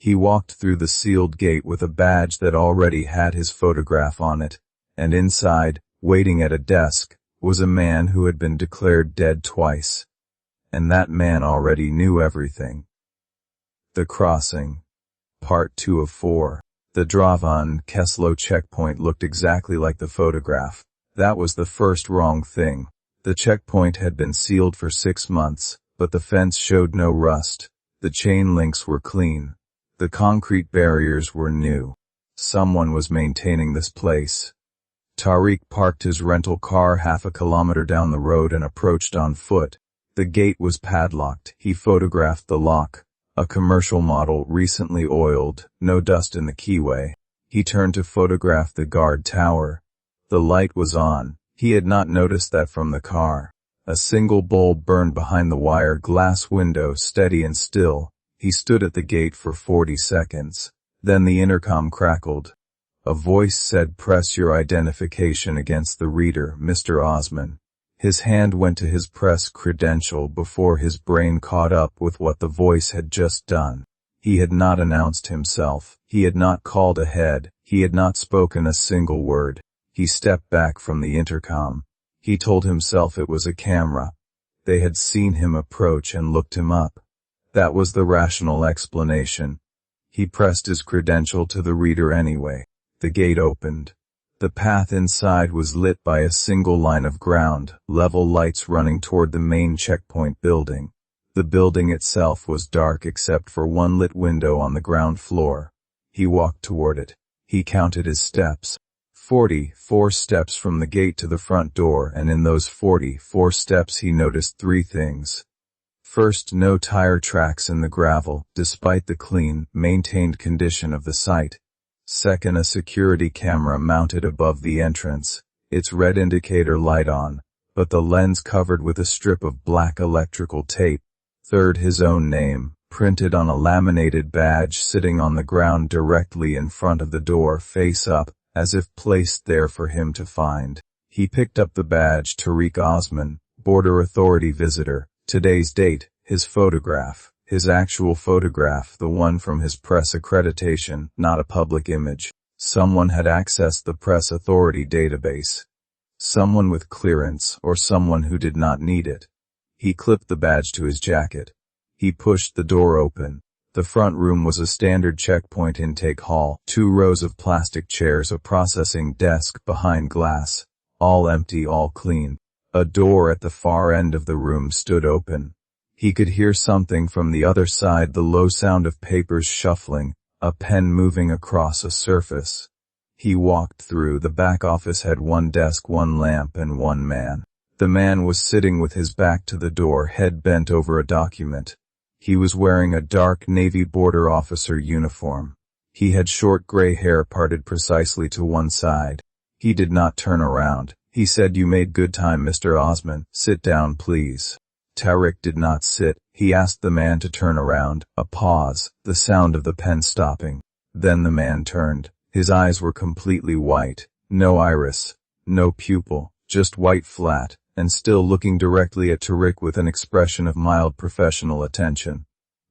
He walked through the sealed gate with a badge that already had his photograph on it, and inside, waiting at a desk, was a man who had been declared dead twice. And that man already knew everything. The Crossing. Part 2 of 4. The Dravan-Keslow checkpoint looked exactly like the photograph. That was the first wrong thing. The checkpoint had been sealed for 6 months, but the fence showed no rust. The chain links were clean. The concrete barriers were new. Someone was maintaining this place. Tariq parked his rental car half a kilometer down the road and approached on foot. The gate was padlocked. He photographed the lock. A commercial model, recently oiled, no dust in the keyway. He turned to photograph the guard tower. The light was on. He had not noticed that from the car. A single bulb burned behind the wire glass window, steady and still. He stood at the gate for 40 seconds. Then the intercom crackled. A voice said, "Press your identification against the reader, Mr. Osman." His hand went to his press credential before his brain caught up with what the voice had just done. He had not announced himself. He had not called ahead. He had not spoken a single word. He stepped back from the intercom. He told himself it was a camera. They had seen him approach and looked him up. That was the rational explanation. He pressed his credential to the reader anyway. The gate opened. The path inside was lit by a single line of ground, level lights running toward the main checkpoint building. The building itself was dark except for one lit window on the ground floor. He walked toward it. He counted his steps. 44 steps from the gate to the front door, and in those 44 steps he noticed 3 things. First, no tire tracks in the gravel, despite the clean, maintained condition of the site. Second, a security camera mounted above the entrance, its red indicator light on, but the lens covered with a strip of black electrical tape. Third, his own name, printed on a laminated badge sitting on the ground directly in front of the door, face up, as if placed there for him to find. He picked up the badge. Tariq Osman, Border Authority visitor. Today's date, his photograph, his actual photograph, the one from his press accreditation, not a public image. Someone had accessed the press authority database. Someone with clearance, or someone who did not need it. He clipped the badge to his jacket. He pushed the door open. The front room was a standard checkpoint intake hall, 2 rows of plastic chairs, a processing desk behind glass, all empty, all clean. A door at the far end of the room stood open. He could hear something from the other side, the low sound of papers shuffling, a pen moving across a surface. He walked through. The back office had 1 desk, 1 lamp, and 1 man. The man was sitting with his back to the door, head bent over a document. He was wearing a dark navy border officer uniform. He had short gray hair parted precisely to one side. He did not turn around. He said, "You made good time, Mr. Osman. Sit down, please." Tariq did not sit. He asked the man to turn around. A pause, the sound of the pen stopping. Then the man turned. His eyes were completely white. No iris. No pupil. Just white, flat, and still looking directly at Tariq with an expression of mild professional attention.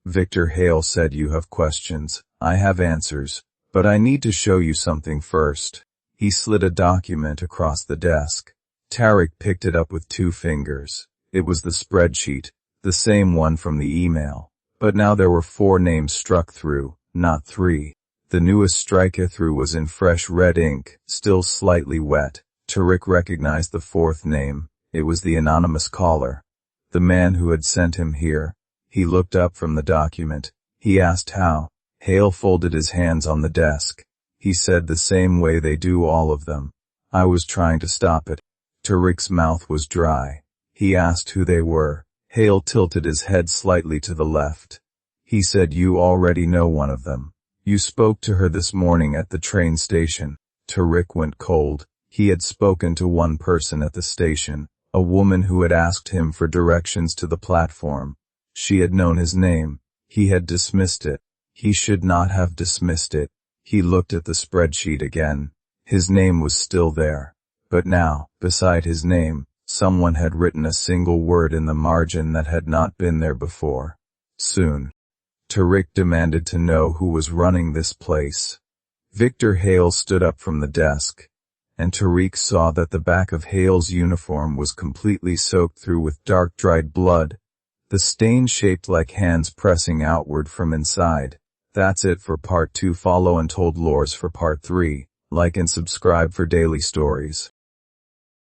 Victor Hale said, "You have questions. I have answers. But I need to show you something first." He slid a document across the desk. Tariq picked it up with 2 fingers. It was the spreadsheet, the same one from the email. But now there were 4 names struck through, not 3. The newest strike-through was in fresh red ink, still slightly wet. Tariq recognized the 4th name. It was the anonymous caller. The man who had sent him here. He looked up from the document. He asked how. Hale folded his hands on the desk. He said, "The same way they do all of them. I was trying to stop it." Tariq's mouth was dry. He asked who they were. Hale tilted his head slightly to the left. He said, "You already know one of them. You spoke to her this morning at the train station." Tariq went cold. He had spoken to one person at the station, a woman who had asked him for directions to the platform. She had known his name. He had dismissed it. He should not have dismissed it. He looked at the spreadsheet again. His name was still there. But now, beside his name, someone had written a single word in the margin that had not been there before. Soon. Tariq demanded to know who was running this place. Victor Hale stood up from the desk, and Tariq saw that the back of Hale's uniform was completely soaked through with dark dried blood, the stain shaped like hands pressing outward from inside. That's it for part 2. Follow Untold Lores for part 3. Like and subscribe for daily stories.